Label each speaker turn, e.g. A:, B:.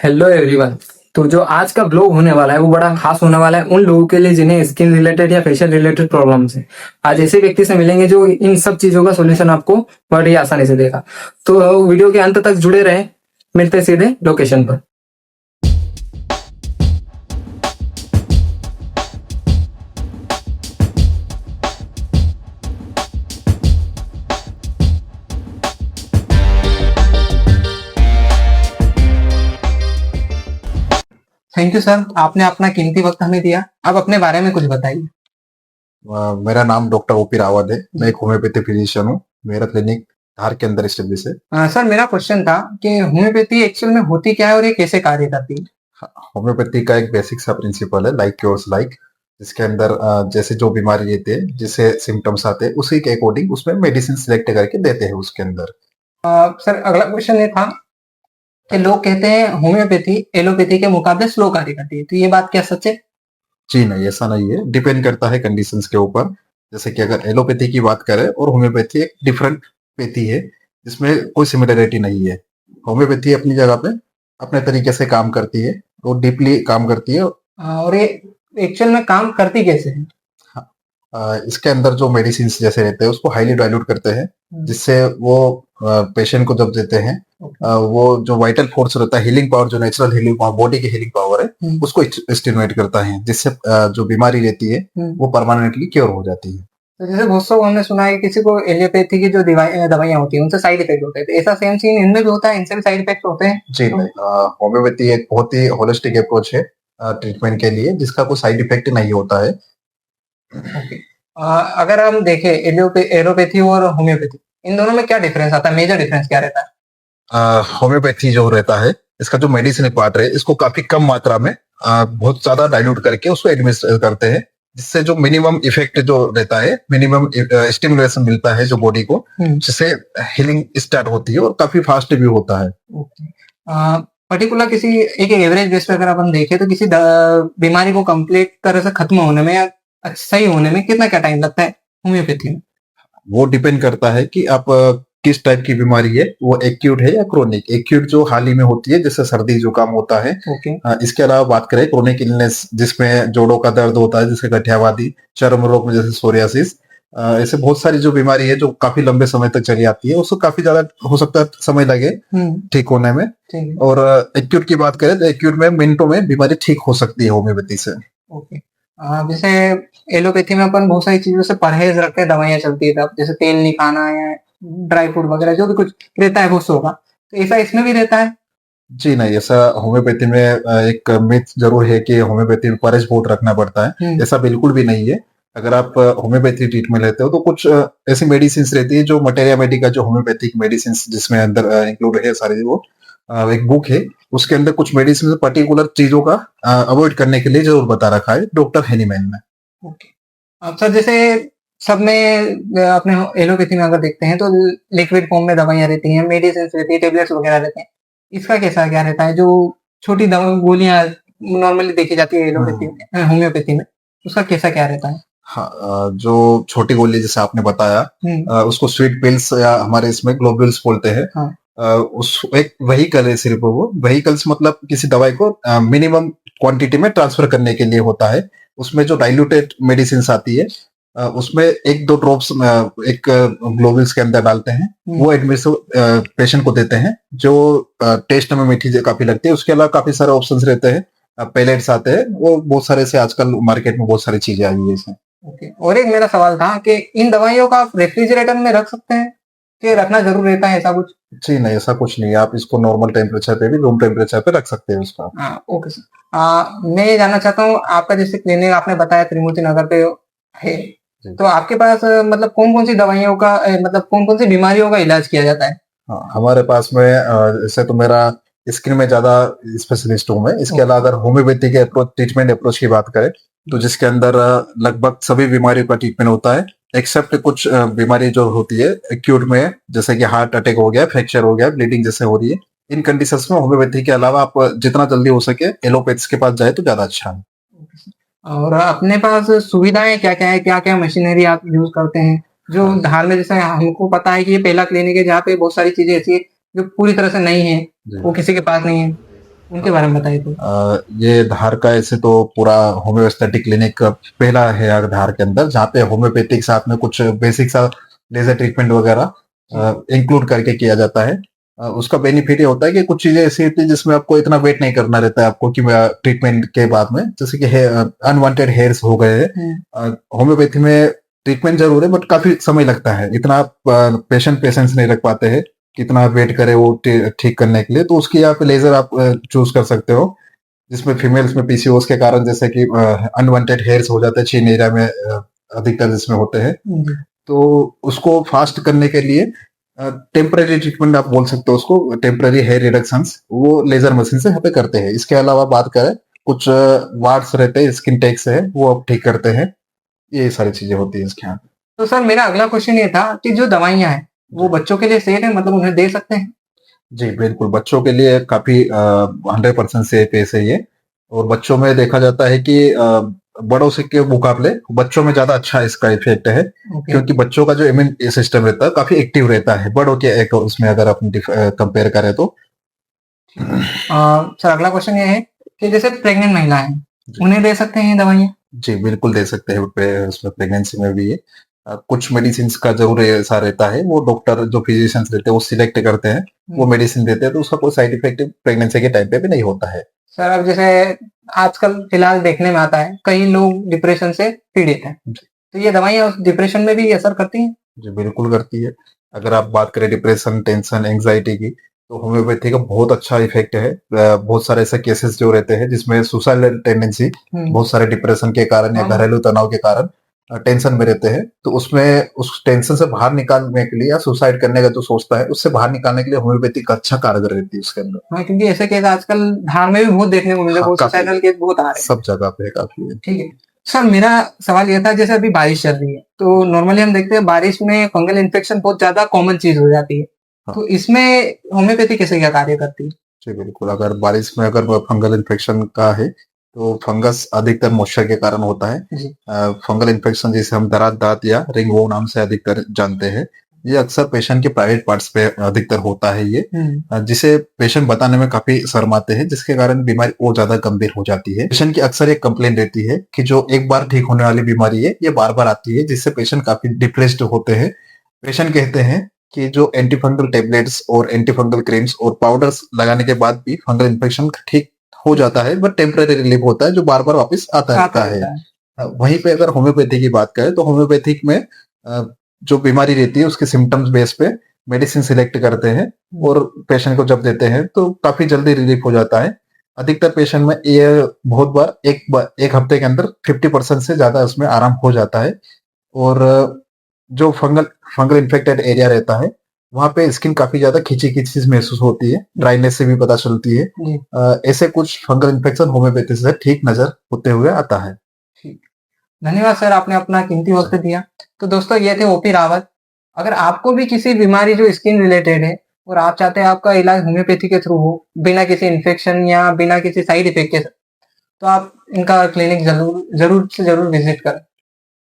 A: Hello everyone. तो जो आज का ब्लॉग होने वाला है वो बड़ा खास होने वाला है उन लोगों के लिए जिन्हें स्किन रिलेटेड या फेशियल रिलेटेड प्रॉब्लम्स है। आज ऐसे व्यक्ति से मिलेंगे जो इन सब चीजों का सॉल्यूशन आपको बड़ी आसानी से देगा। तो वीडियो के अंत तक जुड़े रहें। मिलते हैं सीधे लोकेशन पर। थैंक यू सर, आपने अपना कीमती वक्त हमें दिया। अब अपने बारे में कुछ बताइए।
B: मेरा नाम डॉक्टर ओपी रावत है। मैं एक होम्योपैथी फिजिशियन हूँ। मेरा क्लिनिक धार के अंदर स्टेब्लिश है।
A: सर, मेरा क्वेश्चन था कि होम्योपैथी एक्चुअल में होती क्या है और ये कैसे कार्य करती है।
B: होम्योपैथी का एक बेसिक सा प्रिंसिपल है, लाइक क्योर्स लाइक, जिसके अंदर जैसे जो बीमारी रहती है, जिससे सिम्टम्स आते हैं, उसी के अकॉर्डिंग उसमें मेडिसिन सिलेक्ट करके देते हैं उसके अंदर।
A: सर, अगला क्वेश्चन ये था कि लोग कहते हैं होम्योपैथी एलोपैथी के मुकाबले स्लो कार्य करती है, तो ये बात क्या सच है?
B: जी नहीं, ऐसा नहीं है। डिपेंड करता है कंडीशंस के ऊपर। जैसे कि अगर एलोपैथी की बात करें और होम्योपैथी एक डिफरेंट पैथी है, जिसमें कोई सिमिलरिटी नहीं है। होम्योपैथी अपनी जगह पे अपने तरीके से काम करती है, वो डीपली काम करती है।
A: और ये एक्चुअल में काम करती कैसे है?
B: इसके अंदर जो मेडिसिन जैसे रहते हैं उसको हाईली डाइल्यूट करते हैं, जिससे वो पेशेंट को जब देते हैं, वो जो वाइटल फोर्स रहता है, हीलिंग पावर, जो नेचुरल हीलिंग पावर, बॉडी की हीलिंग पावर है, उसको स्टिमुलेट करता है, जिससे जो बीमारी रहती है वो परमानेंटली क्योर हो जाती है।
A: तो जैसे बहुत लोग हमने सुना है किसी को एलोपैथी की जो दवाइयाँ होती हैं उनसे साइड इफेक्ट होते हैं, तो ऐसा सेम सीन इनमें भी होता है? इनसे भी साइड इफेक्ट होते हैं?
B: जी नहीं, होम्योपैथी एक बहुत ही होलिस्टिक अप्रोच है ट्रीटमेंट के लिए, जिसका कोई साइड इफेक्ट नहीं होता है।
A: ओके। अगर हम देखें एलोपैथी और होम्योपैथी, इन दोनों में क्या डिफरेंस आता है? मेजर डिफरेंस क्या रहता है?
B: होम्योपैथी जो रहता है, इसका जो मेडिसिन पार्ट है, इसको काफी कम मात्रा में बहुत ज्यादा डाइल्यूट करके उसको एडमिनिस्टर करते हैं, जिससे जो मिनिमम इफेक्ट जो रहता है, मिनिमम स्टिमुलेशन मिलता है जो बॉडी को, जिससे हीलिंग स्टार्ट होती है और काफी फास्ट भी होता है।
A: पर्टिकुलर किसी एक एवरेज बेस पे अगर अपन देखें तो किसी बीमारी को कंप्लीट तरह से खत्म होने में या सही होने में कितना क्या टाइम लगता है होम्योपैथी में?
B: वो डिपेंड करता है कि आप किस टाइप की बीमारी है, वो एक्यूट है या क्रोनिक। एक्यूट जो हाल ही में होती है, जैसे सर्दी जुकाम होता है।
A: ओके।
B: इसके अलावा बात करें क्रोनिक इलनेस, जिसमें जोड़ों का दर्द होता है, जैसे गठियावादी, चर्म रोग में जैसे सोरियासिस, ऐसे बहुत सारी जो बीमारी है जो काफी लंबे समय तक चली आती है, उसको काफी ज्यादा हो सकता है समय लगे ठीक होने में। और एक्यूट की बात करें तो एक्यूट में मिनटों में बीमारी ठीक हो सकती है होम्योपैथी से।
A: ओके। जैसे एलोपैथी में अपन बहुत सारी चीजों से परहेज रखते हैं, दवाइयाँ चलती है तब, जैसे तेल नहीं खाना या ड्राई फ्रूट वगैरह जो भी कुछ रहता है वो सो का, तो ऐसा इसमें भी रहता है?
B: जी नहीं, ऐसा होम्योपैथी में एक मिथ जरूर है कि होम्योपैथी में परहेज बहुत रखना पड़ता है। ऐसा बिल्कुल भी नहीं है। अगर आप होम्योपैथी ट्रीटमेंट लेते हो तो कुछ ऐसी मेडिसिन रहती है जो मटेरिया मेडिका, जो होम्योपैथिक मेडिसिन जिसमें अंदर इंक्लूड है सारी, वो एक बुक है, उसके अंदर कुछ मेडिसिन पर्टिकुलर चीजों का अवॉइड करने के लिए जरूर बता रखा है डॉक्टर हेनीमैन ने।
A: ओके। अब सर, जैसे सब में अपने एलोपैथी में अगर देखते हैं तो लिक्विड फॉर्म में दवाइयाँ रहती हैं, मेडिसिन रहती है, टेबलेट्स वगैरह रहते हैं। इसका कैसा क्या रहता है? जो छोटी दवा गोलियां नॉर्मली देखी जाती है एलोपैथी में, होम्योपैथी में, उसका कैसा क्या रहता है?
B: हाँ, जो छोटी गोली जैसे आपने बताया, उसको स्वीट पिल्स या हमारे इसमें ग्लोब्यूल्स बोलते हैं।
A: हाँ।
B: उस एक व्हीकल है, सिर्फ वो व्हीकल्स मतलब किसी दवाई को मिनिमम क्वांटिटी में ट्रांसफर करने के लिए होता है। उसमें जो डाइल्यूटेड मेडिसिन आती है, उसमें एक दो ड्रॉप्स एक ग्लोबुल्स के अंदर डालते हैं, वो एडमिशन पेशेंट को देते हैं, जो टेस्ट में मीठी काफी लगती है। उसके अलावा काफी सारे ऑप्शंस रहते हैं, पेलेट्स आते हैं, वो बहुत सारे से आजकल मार्केट में बहुत सारी चीजें आई है इसमें।
A: ओके। और एक मेरा सवाल था कि इन दवाइयों का आप रेफ्रिजरेटर में रख सकते हैं कि रखना जरूर रहता है, ऐसा कुछ?
B: जी नहीं, ऐसा कुछ नहीं है। आप इसको नॉर्मल टेम्परेचर पे भी, रूम टेम्परेचर पे रख सकते हैं उसका।
A: हाँ, ओके सर। मैं ये जानना चाहता हूँ, आपका जैसे क्लिनिक आपने बताया त्रिमूर्ति नगर पे है, तो आपके पास मतलब कौन कौन सी दवाइयों का मतलब कौन कौन सी बीमारियों का इलाज किया जाता है?
B: हाँ, हमारे पास में जैसे तो मेरा स्किन में ज्यादा स्पेशलिस्ट हूँ मैं। इसके अलावा अगर होम्योपैथी के अप्रोच, ट्रीटमेंट अप्रोच की बात करें, तो जिसके अंदर लगभग सभी बीमारियों का ट्रीटमेंट होता है, एक्सेप्ट कुछ बीमारी जो होती है एक्यूट में, जैसे कि हार्ट अटैक हो गया, फ्रैक्चर हो गया, ब्लीडिंग जैसे हो रही है। इन कंडीशंस में होम्योपैथी के अलावा आप जितना जल्दी हो सके एलोपैथ्स के पास जाए तो ज्यादा अच्छा है।
A: और अपने पास सुविधाएं क्या क्या है? क्या क्या मशीनरी आप यूज करते हैं? जो धार में, जैसे हमको पता है कि ये पहला क्लिनिक है जहाँ पे बहुत सारी चीजें ऐसी है जो पूरी तरह से नहीं है, वो किसी के पास नहीं है। उनके बारे में बताइए तो।
B: ये धार का ऐसे तो पूरा होम्योपैथी क्लिनिक का पहला है यार धार के अंदर, जहाँ पे होम्योपैथिक साथ में कुछ बेसिक सा लेजर ट्रीटमेंट वगैरह इंक्लूड करके किया जाता है। उसका बेनिफिट ये होता है कि कुछ चीजें ऐसी होती है जिसमें आपको इतना वेट नहीं करना रहता है आपको कि ट्रीटमेंट के बाद में, जैसे कि अनवांटेड हेयर्स हो गए हैं। होम्योपैथी में ट्रीटमेंट जरूर है बट काफी समय लगता है, इतना पेशेंस नहीं रख पाते हैं कितना वेट करे वो ठीक करने के लिए, तो उसकी आप लेजर आप चूज कर सकते हो, जिसमें फीमेल्स में पीसीओएस के कारण जैसे कि अनवांटेड हेयर्स हो जाते हैं चीन एरिया में, अधिकतर जिसमें होते हैं, तो उसको फास्ट करने के लिए टेम्पररी ट्रीटमेंट आप बोल सकते हो उसको, टेम्पररी हेयर रिडक्शन वो लेजर मशीन से यहाँ पे करते हैं। इसके अलावा बात करें कुछ वार्ड्स रहते हैं स्किन टैक्स है वो आप ठीक करते हैं, ये सारी चीजें होती है इसके यहाँ।
A: तो सर मेरा अगला क्वेश्चन ये था कि जो दवाइयाँ हैं वो बच्चों के लिए सेफ है, मतलब उन्हें दे सकते हैं?
B: जी बिल्कुल, बच्चों के लिए काफी 100% सेफ है सही है, और बच्चों में देखा जाता है कि बड़ों से के मुकाबले बच्चों में ज्यादा अच्छा इसका इफेक्ट है,
A: ओके।
B: क्योंकि बच्चों का जो इम्यून सिस्टम रहता है काफी एक्टिव रहता है बड़ों के एक उसमें अगर आप कंपेयर करें तो।
A: सर अगला क्वेश्चन ये है कि जैसे प्रेग्नेंट महिलाएं हैं, उन्हें दे सकते हैं ये दवाइयाँ?
B: जी बिल्कुल दे सकते हैं, उसमें प्रेगनेंसी में भी है। कुछ मेडिसिन का जरूर ऐसा रहता है, वो डॉक्टर जो फिजिशियंस रहते हैं वो सिलेक्ट करते हैं, वो मेडिसिन देते हैं, तो उसका कोई साइड इफेक्ट प्रेगनेंसी के टाइम पे भी नहीं होता है।
A: सर अब जैसे आजकल फिलहाल देखने में आता है कई लोग डिप्रेशन से पीड़ित हैं, तो ये दवाइयाँ उस डिप्रेशन में भी असर करती हैं?
B: जी बिल्कुल करती है। अगर आप बात करें डिप्रेशन, टेंशन, एंग्जाइटी की, तो होम्योपैथी का बहुत अच्छा इफेक्ट है। बहुत सारे ऐसे केसेस जो रहते हैं जिसमें सुसाइडल टेंडेंसी, बहुत सारे डिप्रेशन के कारण या घरेलू तनाव के कारण टेंशन में रहते हैं, तो उसमें उस टेंशन से बाहर निकालने के लिए या सुसाइड करने का जो सोचता है उससे बाहर निकालने के लिए होम्योपैथी का अच्छा कारगर रहती है उसके अंदर।
A: हाँ, क्योंकि ऐसे केस आजकल धार में भी बहुत देखने को मिल रहे हैं,
B: हाँ,
A: बहुत
B: काफी
A: सुसाइडल केस बहुत आ रहे हैं।
B: सब जगह पे है काफी है।
A: ठीक है। सर मेरा सवाल ये था, जैसे अभी बारिश चल रही है तो नॉर्मली हम देखते हैं बारिश में फंगल इन्फेक्शन बहुत ज्यादा कॉमन चीज हो जाती है,
B: हाँ।
A: तो इसमें होम्योपैथी कैसे क्या कार्य करती है?
B: जी बिल्कुल, अगर बारिश में अगर फंगल इन्फेक्शन का है तो फंगस अधिकतर मॉइस्चर के कारण होता है।
A: जी।
B: फंगल इन्फेक्शन जिसे हम दरार दांत या रिंगवॉर्म नाम से अधिकतर जानते हैं, ये अक्सर पेशेंट के प्राइवेट पार्ट्स पे अधिकतर होता है ये, जिसे पेशेंट बताने में काफी शर्माते हैं, जिसके कारण बीमारी और ज्यादा गंभीर हो जाती है। पेशेंट की अक्सर एक कंप्लेंट रहती है कि जो एक बार ठीक होने वाली बीमारी है ये बार बार आती है, जिससे पेशेंट काफी डिप्रेस्ड होते हैं। पेशेंट कहते हैं कि जो एंटी फंगल टेबलेट्स और एंटी फंगल क्रीम्स और पाउडर्स लगाने के बाद भी फंगल इन्फेक्शन ठीक हो जाता है, बट टेम्पररी रिलीफ होता है जो बार बार वापस आता रहता है। वहीं पे अगर होम्योपैथी की बात करें तो होम्योपैथिक में जो बीमारी रहती है उसके सिम्टम्स बेस पे मेडिसिन सिलेक्ट करते हैं और पेशेंट को जब देते हैं तो काफी जल्दी रिलीफ हो जाता है। अधिकतर पेशेंट में ये बहुत बार एक हफ्ते के अंदर 50% से ज्यादा उसमें आराम हो जाता है। और जो फंगल इन्फेक्टेड एरिया रहता है वहां पे स्किन काफी ज्यादा खिंची खिंची महसूस होती है, ड्राइनेस से भी पता चलती है। ऐसे कुछ फंगल इन्फेक्शन होम्योपैथी से ठीक नजर होते हुए आता है।
A: ठीक, धन्यवाद सर, आपने अपना कीमती वक्त दिया। तो दोस्तों ये थे ओपी रावत। अगर आपको भी किसी बीमारी जो स्किन रिलेटेड है और आप चाहते हैं आपका इलाज होम्योपैथी के थ्रू हो, बिना किसी इन्फेक्शन या बिना किसी साइड इफेक्ट के, तो आप इनका क्लिनिक जरूर जरूर से जरूर विजिट करें।